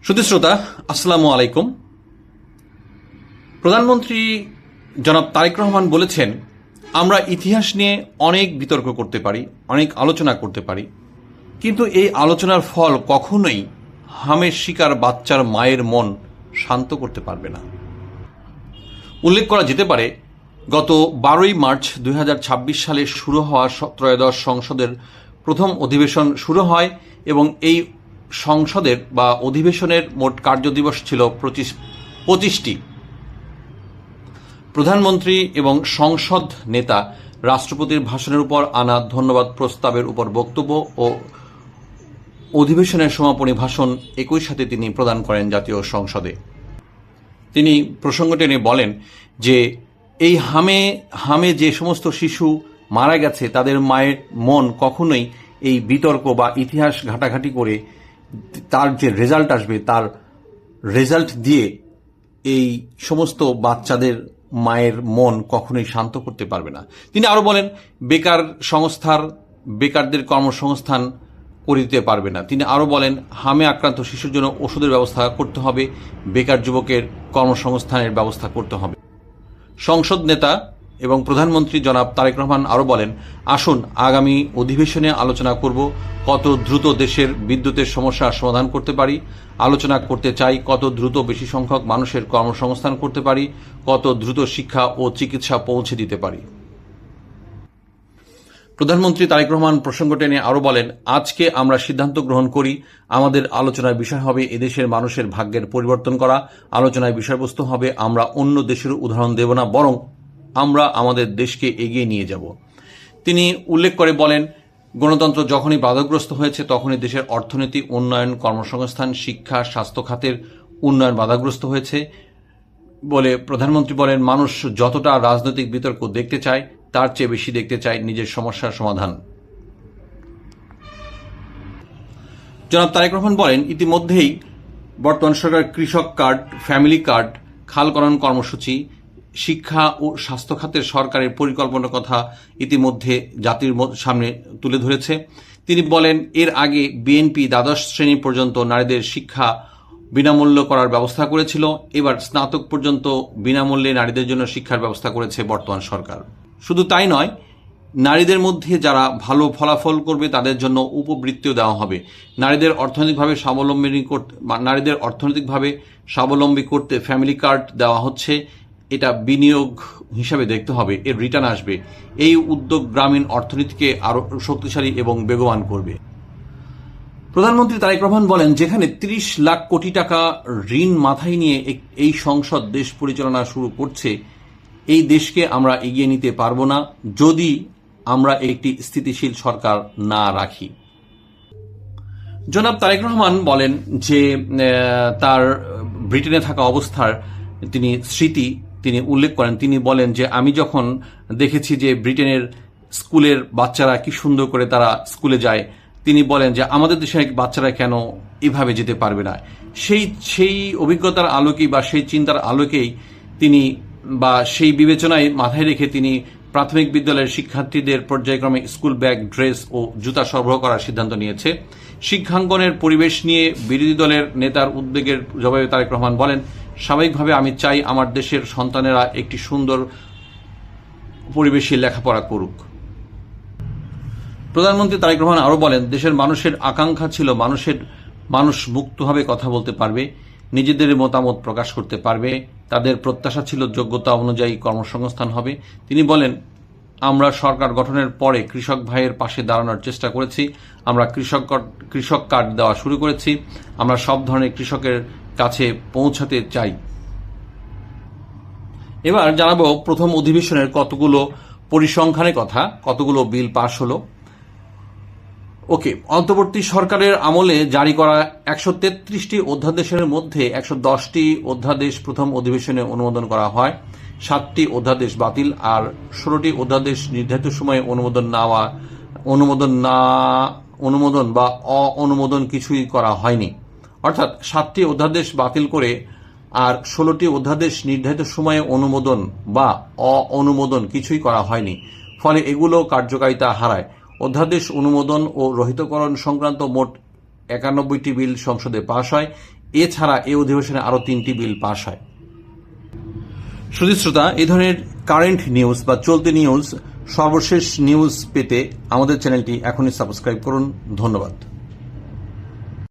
সুধী শ্রোতা, আসসালামু আলাইকুম। প্রধানমন্ত্রী জনাব তারেক রহমান বলেছেন, আমরা ইতিহাস নিয়ে অনেক বিতর্ক করতে পারি, অনেক আলোচনা করতে পারি, কিন্তু এই আলোচনার ফল কখনোই হামের শিকার বাচ্চার মায়ের মন শান্ত করতে পারবে না। উল্লেখ করা যেতে পারে, গত 12ই মার্চ 2026 সালে শুরু হওয়া ত্রয়োদশ সংসদের প্রথম অধিবেশন শুরু হয় এবং এই সংসদের বা অধিবেশনের মোট কার্যদিবস ছিল 25টি। প্রধানমন্ত্রী এবং সংসদ নেতা রাষ্ট্রপতির ভাষণের উপর আনা ধন্যবাদ প্রস্তাবের উপর বক্তব্য ও অধিবেশনের সমাপনী ভাষণ একই সাথে তিনি প্রদান করেন জাতীয় সংসদে। তিনি প্রসঙ্গ টেনে বলেন যে এই হামে যে সমস্ত শিশু মারা গেছে তাদের মায়ের মন কখনোই এই বিতর্ক বা ইতিহাস ঘাটাঘাটি করে তার যে রেজাল্ট আসবে তার রেজাল্ট দিয়ে এই সমস্ত বাচ্চাদের মায়ের মন কখনোই শান্ত করতে পারবে না। তিনি আরো বলেন, বেকারদের কর্মসংস্থান করে দিতে পারবে না। তিনি আরো বলেন, হামে আক্রান্ত শিশুর জন্য ওষুধের ব্যবস্থা করতে হবে, বেকার যুবকের কর্মসংস্থানের ব্যবস্থা করতে হবে। সংসদ নেতা এবং প্রধানমন্ত্রী জনাব তারেক রহমান আরো বলেন, আসুন আগামী অধিবেশনে আলোচনা করব কত দ্রুত দেশের বিদ্যুতের সমস্যার সমাধান করতে পারি, আলোচনা করতে চাই কত দ্রুত বেশি সংখ্যক মানুষের কর্মসংস্থান করতে পারি, কত দ্রুত শিক্ষা ও চিকিৎসা পৌঁছে দিতে পারি। প্রধানমন্ত্রী তারেক রহমান প্রসঙ্গ টেনে আরো বলেন, আজকে আমরা সিদ্ধান্ত গ্রহণ করি, আমাদের আলোচনার বিষয় হবে এদেশের মানুষের ভাগ্যের পরিবর্তন করা। আলোচনার বিষয়বস্তু হবে আমরা অন্য দেশের উদাহরণ দেব না, বরং আমরা আমাদের দেশকে এগিয়ে নিয়ে যাব। তিনি উল্লেখ করে বলেন, গণতন্ত্র যখনই বাধাগ্রস্ত হয়েছে তখনই দেশের অর্থনীতি, উন্নয়ন, কর্মসংস্থান, শিক্ষা, স্বাস্থ্য খাতের উন্নয়ন বাধাগ্রস্ত হয়েছে বলে প্রধানমন্ত্রী বলেন, মানুষ যতটা রাজনৈতিক বিতর্ক দেখতে চায় তার চেয়ে বেশি দেখতে চায় নিজের সমস্যার সমাধান। জনাব তারেক রহমান বলেন, ইতিমধ্যেই বর্তমান সরকার কৃষক কার্ড, ফ্যামিলি কার্ড, খালকরণ কর্মসূচি, শিক্ষা ও স্বাস্থ্য খাতের সরকারের পরিকল্পনার কথা ইতিমধ্যে জাতির সামনে তুলে ধরেছে। তিনি বলেন, এর আগে বিএনপি দ্বাদশ শ্রেণী পর্যন্ত নারীদের শিক্ষা বিনামূল্য করার ব্যবস্থা করেছিল, এবার স্নাতক পর্যন্ত বিনামূল্যে নারীদের জন্য শিক্ষার ব্যবস্থা করেছে বর্তমান সরকার। শুধু তাই নয়, নারীদের মধ্যে যারা ভালো ফলাফল করবে তাদের জন্য উপবৃত্তিও দেওয়া হবে। নারীদের অর্থনৈতিকভাবে স্বাবলম্বী করতে ফ্যামিলি কার্ড দেওয়া হচ্ছে। এটা বিনিয়োগ হিসাবে দেখতে হবে, এর রিটার্ন আসবে। এই উদ্যোগ গ্রামীণ অর্থনীতিকে আরো শক্তিশালী এবং বেগবান করবে। প্রধানমন্ত্রী তারেক রহমান বলেন, যেখানে 30 লাখ কোটি টাকা ঋণ মাথায় নিয়ে এই সংসদ দেশ পরিচালনা শুরু করছে, এই দেশকে আমরা এগিয়ে নিতে পারবো না যদি আমরা একটি স্থিতিশীল সরকার না রাখি। জনাব তারেক রহমান বলেন যে তার ব্রিটেনে থাকা অবস্থার তিনি উল্লেখ করেন। তিনি বলেন যে আমি যখন দেখেছি যে ব্রিটেনের স্কুলের বাচ্চারা কি সুন্দর করে তারা স্কুলে যায়, তিনি বলেন যে আমাদের দেশের বাচ্চারা কেন এভাবে যেতে পারবে না। সেই অভিজ্ঞতার আলোকেই বা সেই চিন্তার আলোকেই তিনি বা সেই বিবেচনায় মাথায় রেখে তিনি প্রাথমিক বিদ্যালয়ের শিক্ষার্থীদের পর্যায়ক্রমে স্কুল ব্যাগ, ড্রেস ও জুতা সরবরাহ করার সিদ্ধান্ত নিয়েছে। শিক্ষাঙ্গনের পরিবেশ নিয়ে বিরোধী দলের নেতার উদ্বেগের জবাবে তারেক রহমান বলেন, স্বাভাবিকভাবে আমি চাই আমার দেশের সন্তানেরা একটি সুন্দর পরিবেশে লেখাপড়া করুক। প্রধানমন্ত্রী তারেক রহমান আরো বলেন, দেশের মানুষের আকাঙ্ক্ষা ছিল মানুষ মুক্তভাবে কথা বলতে পারবে, নিজেদের মতামত প্রকাশ করতে পারবে, তাদের প্রত্যাশা ছিল যোগ্যতা অনুযায়ী কর্মসংস্থান হবে। তিনি বলেন, আমরা সরকার গঠনের পরে কৃষক ভাইয়ের পাশে দাঁড়ানোর চেষ্টা করেছি। আমরা কৃষক কার্ড দেওয়া শুরু করেছি। আমরা সব ধরনের কৃষকের কাছে পৌঁছাতে চাই। এবার জানাবো প্রথম অধিবেশনের কতগুলো পরিসংখ্যানের কথা, কতগুলো বিল পাশ হলো। অন্তর্বর্তী সরকারের আমলে জারি করা 133টি অধ্যাদেশের মধ্যে 110টি অধ্যাদেশ প্রথম অধিবেশনে অনুমোদন করা হয়, 7টি অধ্যাদেশ বাতিল, আর 16টি অধ্যাদেশ নির্ধারিত সময়ে অনুমোদন বা অনুমোদন কিছুই করা হয়নি। অর্থাৎ 7টি অধ্যাদেশ বাতিল করে আর 16টি অধ্যাদেশ নির্ধারিত সময়ে অনুমোদন বা অনুমোদন কিছুই করা হয়নি। ফলে এগুলো কার্যকারিতা হারায়। অধ্যাদেশ অনুমোদন ও রহিতকরণ সংক্রান্ত মোট 91টি বিল সংসদে পাশ হয়। এছাড়া এই অধিবেশনে আরও 3টি বিল পাশ হয়। শুধু শ্রোতা, এই ধরনের কারেন্ট নিউজ বা চলতি নিউজ, সর্বশেষ নিউজ পেতে আমাদের চ্যানেলটি এখনই সাবস্ক্রাইব করুন। ধন্যবাদ।